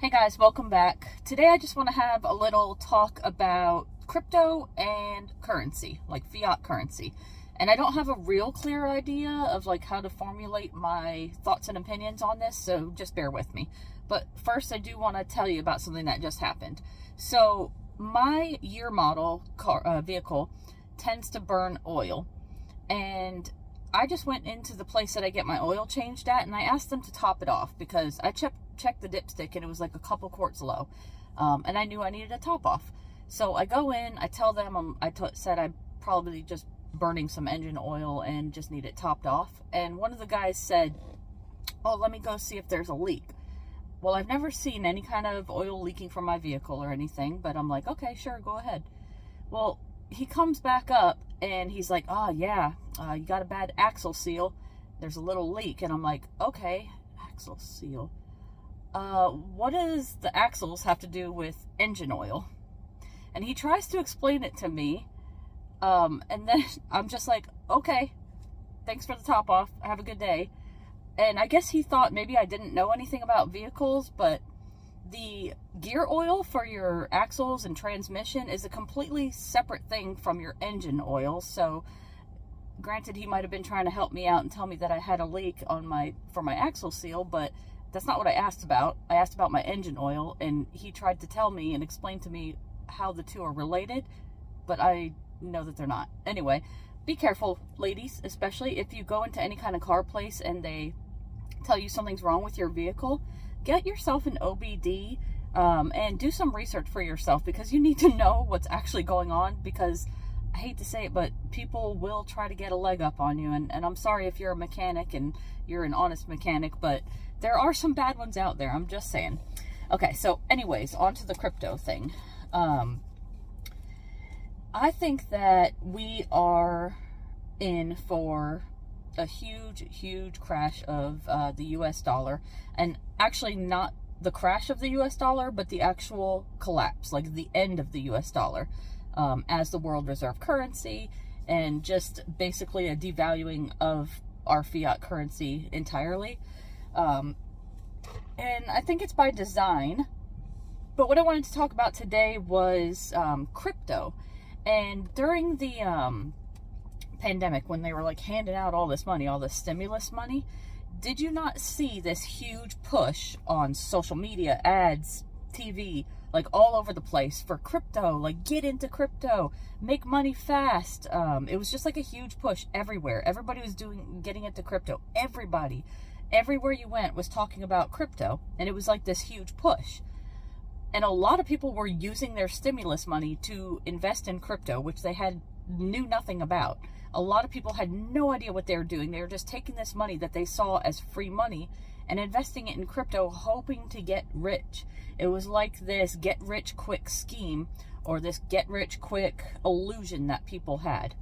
Hey guys, welcome back. Today I just want to have a little talk about crypto and currency, like fiat currency. And I don't have a real clear idea of like how to formulate my thoughts and opinions on this, so just bear with me. But first I do want to tell you about something that just happened. So my year model vehicle tends to burn oil, and I just went into the place that I get my oil changed at, and I asked them to top it off because I checked the dipstick and it was like a couple quarts low, and I knew I needed a top off. So I go in, I tell them said I'm probably just burning some engine oil and just need it topped off. And one of the guys said, "Oh, let me go see if there's a leak." Well, I've never seen any kind of oil leaking from my vehicle or anything, but I'm like, okay, sure, go ahead. Well, he comes back up and he's like, "Oh yeah, you got a bad axle seal. There's a little leak." And I'm like, okay, axle seal. What does the axles have to do with engine oil? And he tries to explain it to me. And then I'm just like, okay, thanks for the top off. Have a good day. And I guess he thought maybe I didn't know anything about vehicles, but the gear oil for your axles and transmission is a completely separate thing from your engine oil. So granted, he might have been trying to help me out and tell me that I had a leak for my axle seal, but that's not what I asked about. I asked about my engine oil, and he tried to tell me and explain to me how the two are related, but I know that they're not. Anyway, be careful, ladies, especially if you go into any kind of car place and they tell you something's wrong with your vehicle. Get yourself an OBD and do some research for yourself, because you need to know what's actually going on, because I hate to say it, but people will try to get a leg up on you. And I'm sorry if you're a mechanic and you're an honest mechanic, but there are some bad ones out there. I'm just saying. Okay, so anyways, on to the crypto thing. I think that we are in for a huge crash of the US dollar. And actually not the crash of the US dollar, but the actual collapse, like the end of the US dollar as the world reserve currency, and just basically a devaluing of our fiat currency entirely. And I think it's by design. But what I wanted to talk about today was crypto. And during the pandemic, when they were like handing out all this money, all this stimulus money, did you not see this huge push on social media, ads, TV, like all over the place for crypto? Like, get into crypto, make money fast. It was just like a huge push everywhere. Everybody was getting into crypto. Everybody, everywhere you went was talking about crypto, and it was like this huge push. And a lot of people were using their stimulus money to invest in crypto, which they knew nothing about. A lot of people had no idea what they were doing. They were just taking this money that they saw as free money and investing it in crypto, hoping to get rich. It was like this get rich quick scheme, or this get rich quick illusion that people had.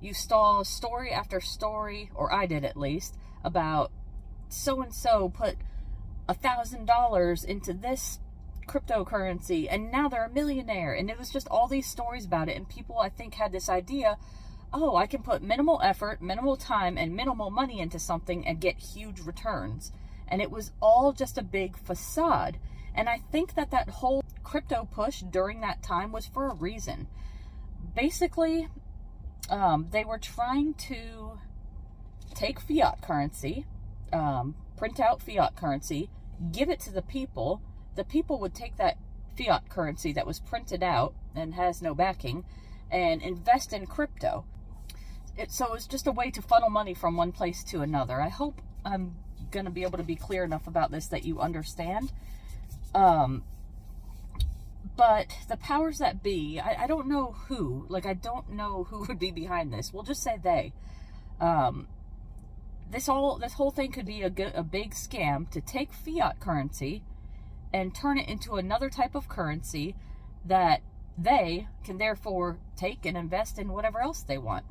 You saw story after story, or I did at least, about so-and-so put $1,000 into this cryptocurrency and now they're a millionaire. And it was just all these stories about it, and people, I think, had this idea, oh, I can put minimal effort, minimal time, and minimal money into something and get huge returns. And it was all just a big facade. And I think that whole crypto push during that time was for a reason. Basically, they were trying to take fiat currency, print out fiat currency, give it to the people. The people would take that fiat currency that was printed out and has no backing and invest in crypto. So it was just a way to funnel money from one place to another. I hope I'm going to be able to be clear enough about this that you understand. But the powers that be, I don't know who. Like, I don't know who would be behind this. We'll just say they. This whole thing could be a big scam to take fiat currency and turn it into another type of currency that they can therefore take and invest in whatever else they want.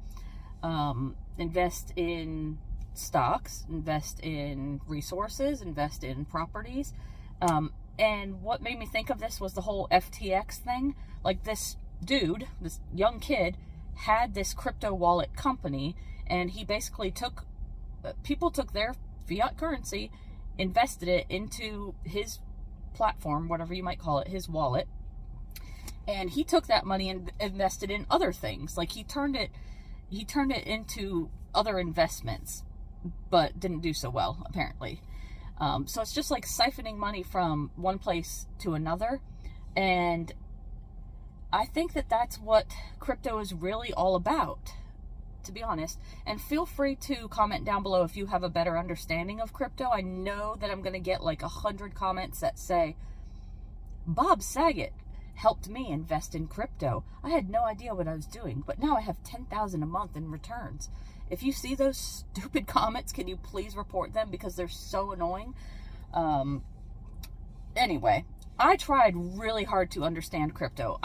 Invest in stocks, invest in resources, invest in properties. And what made me think of this was the whole FTX thing. Like, this dude, this young kid, had this crypto wallet company, and he basically people took their fiat currency invested it into his platform, whatever you might call it, his wallet. And he took that money and invested in other things. Like he turned it into other investments, but didn't do so well, apparently. So it's just like siphoning money from one place to another. And I think that that's what crypto is really all about, to be honest. And feel free to comment down below if you have a better understanding of crypto. I know that I'm going to get like 100 comments that say, Bob Saget helped me invest in crypto. I had no idea what I was doing, but now I have $10,000 a month in returns. If you see those stupid comments, can you please report them, because they're so annoying. Anyway, I tried really hard to understand crypto.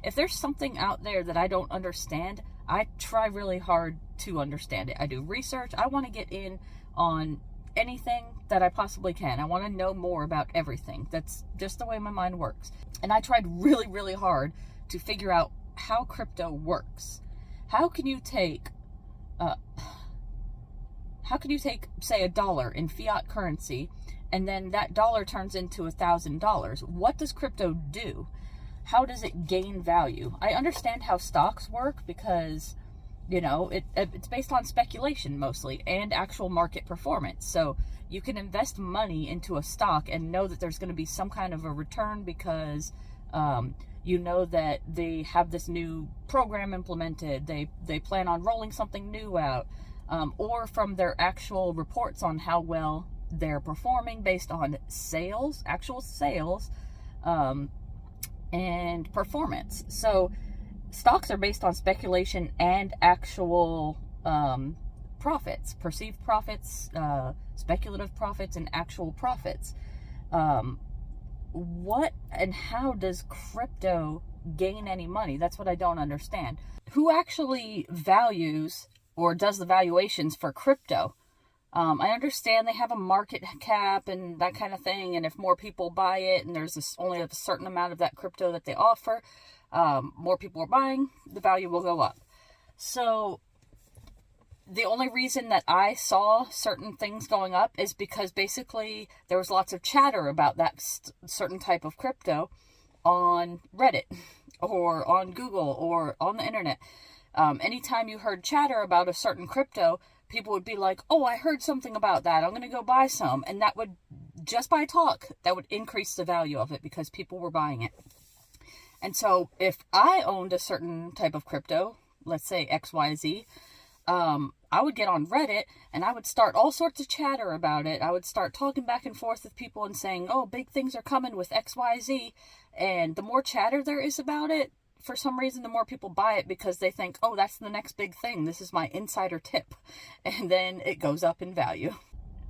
If there's something out there that I don't understand, I try really hard to understand it. I do research. I want to get in on anything that I possibly can. I want to know more about everything. That's just the way my mind works. And I tried really, really hard to figure out how crypto works. How can you take, say, $1 in fiat currency, and then that dollar turns into $1,000? What does crypto do? How does it gain value? I understand how stocks work because, you know, it's based on speculation mostly and actual market performance. So you can invest money into a stock and know that there's going to be some kind of a return because you know that they have this new program implemented. They plan on rolling something new out, or from their actual reports on how well they're performing based on sales, actual sales, and performance. So stocks are based on speculation and actual profits, perceived profits, speculative profits, and actual profits. What and how does crypto gain any money? That's what I don't understand. Who actually values or does the valuations for crypto? I understand they have a market cap and that kind of thing, and if more people buy it and there's only a certain amount of that crypto that they offer, more people are buying, the value will go up. So the only reason that I saw certain things going up is because basically there was lots of chatter about that certain type of crypto on Reddit or on Google or on the internet. Anytime you heard chatter about a certain crypto, people would be like, oh, I heard something about that, I'm going to go buy some. And that would, just by talk, that would increase the value of it because people were buying it. And so if I owned a certain type of crypto, let's say XYZ, I would get on Reddit and I would start all sorts of chatter about it. I would start talking back and forth with people and saying, oh, big things are coming with XYZ. And the more chatter there is about it, for some reason, the more people buy it because they think, oh, that's the next big thing. This is my insider tip. And then it goes up in value.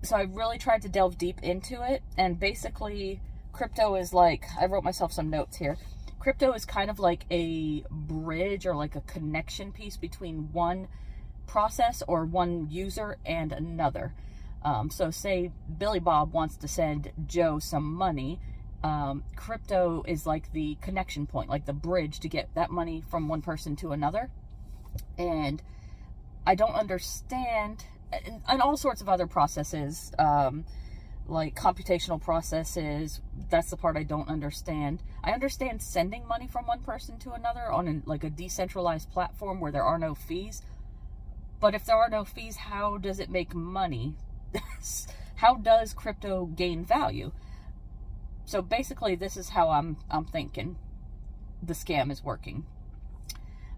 So I really tried to delve deep into it. And basically, crypto is like, I wrote myself some notes here. Crypto is kind of like a bridge or like a connection piece between one process or one user and another. So say Billy Bob wants to send Joe some money. Crypto is like the connection point, like the bridge to get that money from one person to another. And I don't understand, and all sorts of other processes, like computational processes. That's the part I don't understand. I understand sending money from one person to another on like a decentralized platform where there are no fees. But if there are no fees, how does it make money? How does crypto gain value? So basically, this is how I'm thinking the scam is working.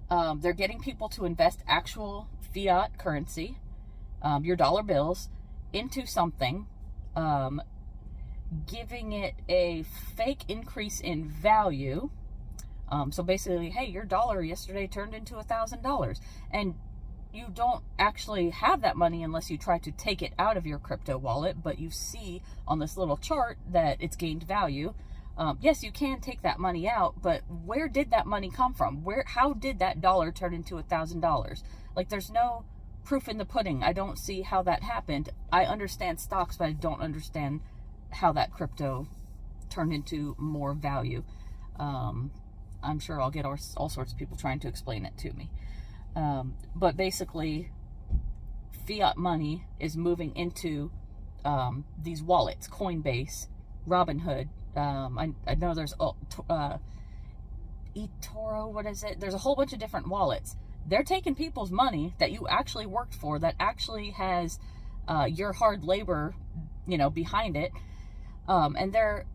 They're getting people to invest actual fiat currency, your dollar bills, into something, giving it a fake increase in value. So basically, hey, your dollar yesterday turned into $1,000, and you don't actually have that money unless you try to take it out of your crypto wallet, but you see on this little chart that it's gained value. Yes, you can take that money out, but where did that money come from? How did that dollar turn into $1,000? Like, there's no proof in the pudding. I don't see how that happened. I understand stocks, but I don't understand how that crypto turned into more value. I'm sure I'll get all sorts of people trying to explain it to me. But basically, fiat money is moving into these wallets, Coinbase, Robinhood. I know there's eToro, what is it? There's a whole bunch of different wallets. They're taking people's money that you actually worked for, that actually has your hard labor, behind it. And they're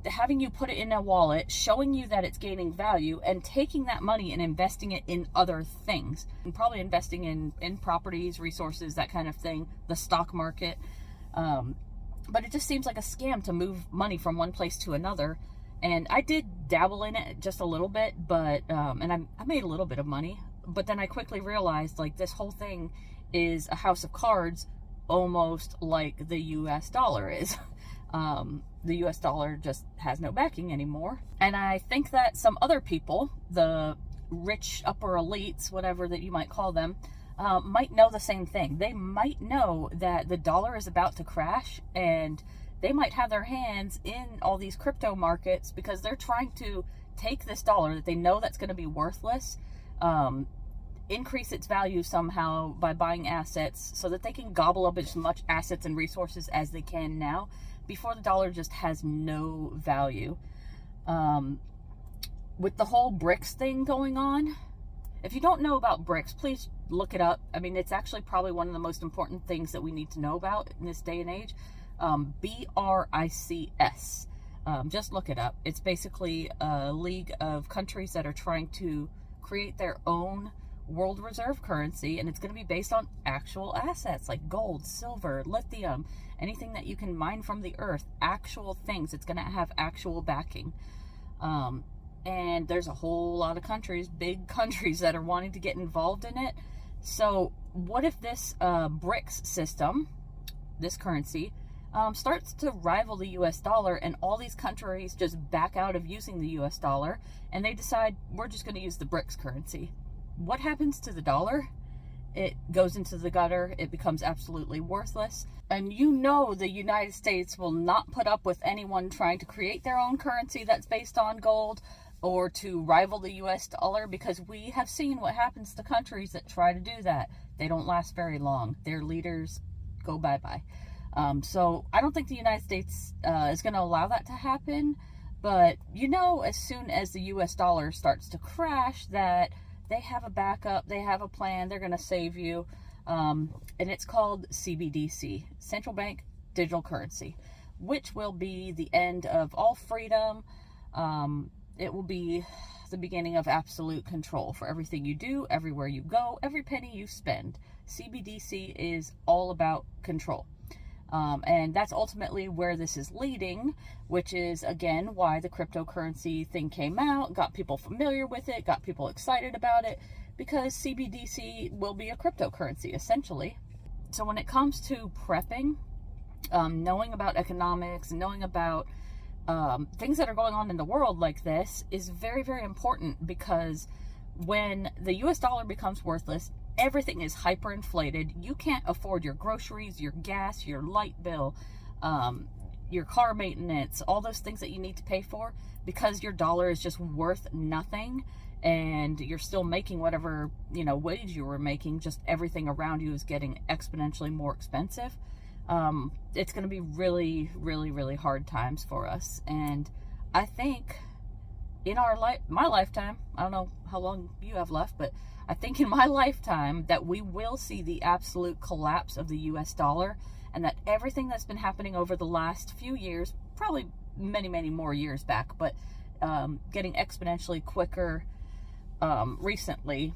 having you put it in a wallet, showing you that it's gaining value, and taking that money and investing it in other things. And probably investing in properties, resources, that kind of thing, the stock market. But it just seems like a scam to move money from one place to another. And I did dabble in it just a little bit, but and I made a little bit of money. But then I quickly realized, like, this whole thing is a house of cards, almost like the US dollar is. The US dollar just has no backing anymore. And I think that some other people, the rich upper elites, whatever that you might call them, might know the same thing. They might know that the dollar is about to crash, and they might have their hands in all these crypto markets because they're trying to take this dollar that they know that's going to be worthless, increase its value somehow by buying assets so that they can gobble up as much assets and resources as they can now before the dollar just has no value. With the whole BRICS thing going on, if you don't know about BRICS, please look it up. I mean, it's actually probably one of the most important things that we need to know about in this day and age. BRICS. Just look it up. It's basically a league of countries that are trying to create their own world reserve currency, and it's going to be based on actual assets like gold, silver, lithium, anything that you can mine from the earth, actual things. It's going to have actual backing. And there's a whole lot of countries, big countries, that are wanting to get involved in it. So what if this BRICS system, this currency, starts to rival the US dollar, and all these countries just back out of using the US dollar, and they decide, we're just going to use the BRICS currency? What happens to the dollar? It goes into the gutter. It becomes absolutely worthless. And the United States will not put up with anyone trying to create their own currency that's based on gold or to rival the US dollar, because we have seen what happens to countries that try to do that. They don't last very long. Their leaders go bye-bye. So I don't think the United States is going to allow that to happen. But as soon as the US dollar starts to crash, that they have a backup, they have a plan, they're going to save you. And it's called CBDC, Central Bank Digital Currency, which will be the end of all freedom. It will be the beginning of absolute control for everything you do, everywhere you go, every penny you spend. CBDC is all about control. And that's ultimately where this is leading, which is, again, why the cryptocurrency thing came out, got people familiar with it, got people excited about it, because CBDC will be a cryptocurrency, essentially. So when it comes to prepping, knowing about economics, knowing about things that are going on in the world like this is very, very important, because when the US dollar becomes worthless, everything is hyperinflated. You can't afford your groceries, your gas, your light bill, your car maintenance, all those things that you need to pay for, because your dollar is just worth nothing, and you're still making whatever, wage you were making, just everything around you is getting exponentially more expensive. It's going to be really, really, really hard times for us. And I think in my lifetime, I don't know how long you have left, but I think in my lifetime that we will see the absolute collapse of the US dollar, and that everything that's been happening over the last few years, probably many, many more years back, but getting exponentially quicker recently,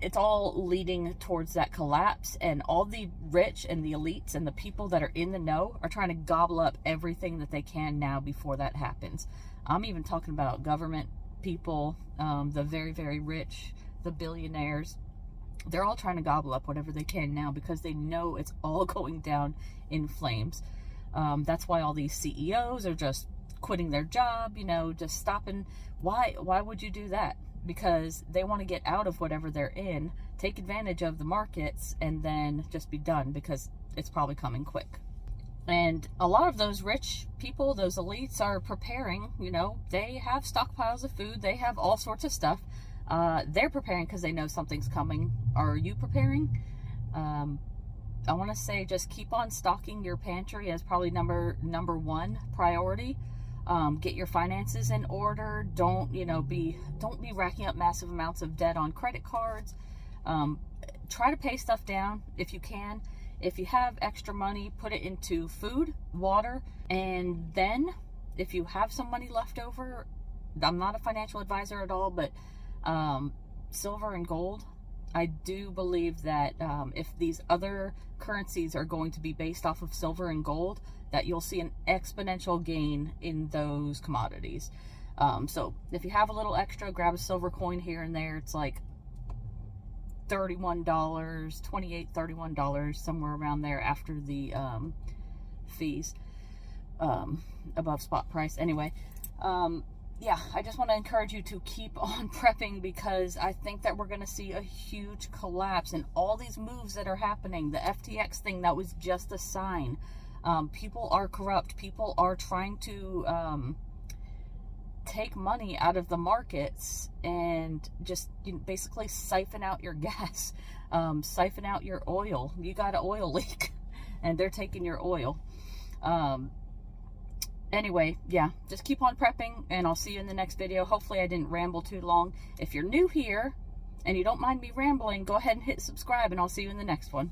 it's all leading towards that collapse. And all the rich and the elites and the people that are in the know are trying to gobble up everything that they can now before that happens. I'm even talking about government people, the very, very rich, the billionaires. They're all trying to gobble up whatever they can now, because they know it's all going down in flames. That's why all these CEOs are just quitting their job, just stopping. Why would you do that? Because they want to get out of whatever they're in, take advantage of the markets, and then just be done, because it's probably coming quick. And a lot of those rich people, those elites, are preparing. They have stockpiles of food, they have all sorts of stuff. They're preparing because they know something's coming. Are you preparing? I want to say just keep on stocking your pantry as probably number one priority. Get your finances in order. Don't be racking up massive amounts of debt on credit cards. Try to pay stuff down if you can. If you have extra money, put it into food, water, and then if you have some money left over, I'm not a financial advisor at all, but silver and gold, I do believe that if these other currencies are going to be based off of silver and gold, that you'll see an exponential gain in those commodities. So if you have a little extra, grab a silver coin here and there. It's like $31, $28, $31, somewhere around there after the fees, above spot price. Anyway, yeah, I just want to encourage you to keep on prepping, because I think that we're going to see a huge collapse in all these moves that are happening. The FTX thing, that was just a sign. People are corrupt. People are trying to take money out of the markets and just basically siphon out your gas, siphon out your oil. You got an oil leak and they're taking your oil. Anyway, yeah, just keep on prepping, and I'll see you in the next video. Hopefully I didn't ramble too long. If you're new here and you don't mind me rambling, go ahead and hit subscribe, and I'll see you in the next one.